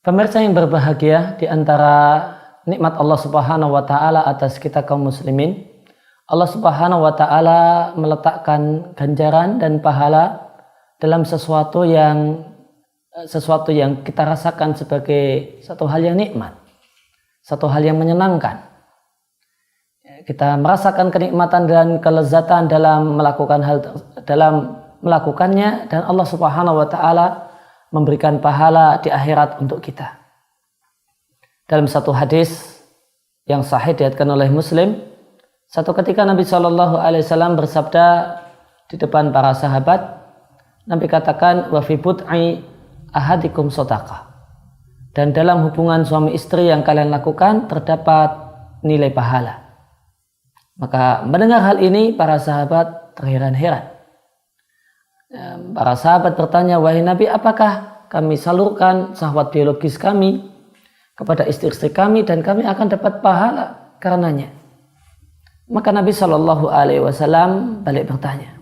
Pemirsa yang berbahagia, di antara nikmat Allah Subhanahu wa taala atas kita kaum muslimin, Allah Subhanahu wa taala meletakkan ganjaran dan pahala dalam sesuatu yang kita rasakan sebagai satu hal yang nikmat, satu hal yang menyenangkan. Kita merasakan kenikmatan dan kelezatan dalam melakukannya, dan Allah Subhanahu wa taala memberikan pahala di akhirat untuk kita. Dalam satu hadis yang sahih diriwayatkan oleh Muslim, satu ketika Nabi SAW bersabda di depan para sahabat, Nabi katakan, wa fi bud'i ahadikum shadaqah, dan dalam hubungan suami istri yang kalian lakukan terdapat nilai pahala. Maka mendengar hal ini para sahabat terheran-heran. Para sahabat bertanya, wahai Nabi, apakah kami salurkan syahwat biologis kami kepada istri-istri kami dan kami akan dapat pahala karenanya? Maka Nabi SAW balik bertanya,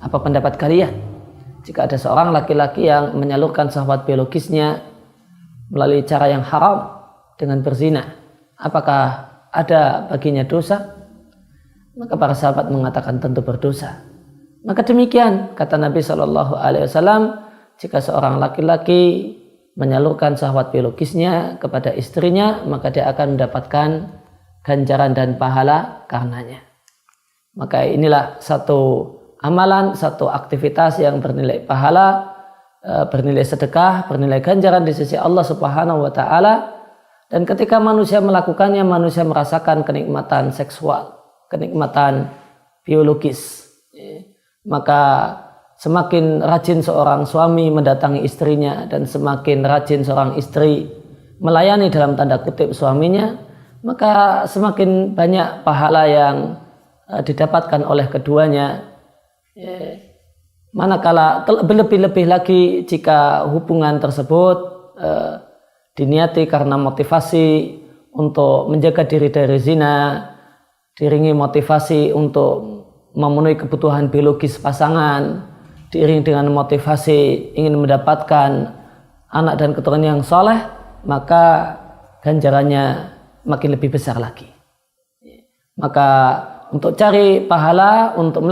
apa pendapat kalian jika ada seorang laki-laki yang menyalurkan syahwat biologisnya melalui cara yang haram dengan berzina, apakah ada baginya dosa? Maka para sahabat mengatakan tentu berdosa. Maka demikian kata Nabi SAW, jika seorang laki-laki menyalurkan syahwat biologisnya kepada istrinya, maka dia akan mendapatkan ganjaran dan pahala karenanya. Maka inilah satu amalan, satu aktivitas yang bernilai pahala, bernilai sedekah, bernilai ganjaran di sisi Allah Subhanahu wa taala. Dan ketika manusia melakukannya, manusia merasakan kenikmatan seksual, kenikmatan biologis. Maka semakin rajin seorang suami mendatangi istrinya dan semakin rajin seorang istri melayani dalam tanda kutip suaminya, maka semakin banyak pahala yang didapatkan oleh keduanya. Manakala berlebih-lebih lagi jika hubungan tersebut diniati karena motivasi untuk menjaga diri dari zina, diiringi motivasi untuk memenuhi kebutuhan biologis pasangan, diiringi dengan motivasi ingin mendapatkan anak dan keturunan yang soleh, maka ganjarannya makin lebih besar lagi. Maka untuk cari pahala, untuk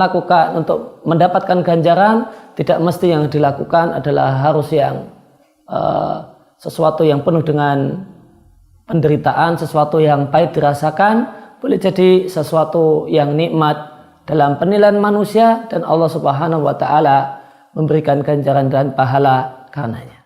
mendapatkan ganjaran, tidak mesti yang dilakukan adalah harus yang sesuatu yang penuh dengan penderitaan, sesuatu yang pahit dirasakan. Boleh jadi sesuatu yang nikmat dalam penilaian manusia, dan Allah Subhanahu wa taala memberikan ganjaran dan pahala karenanya.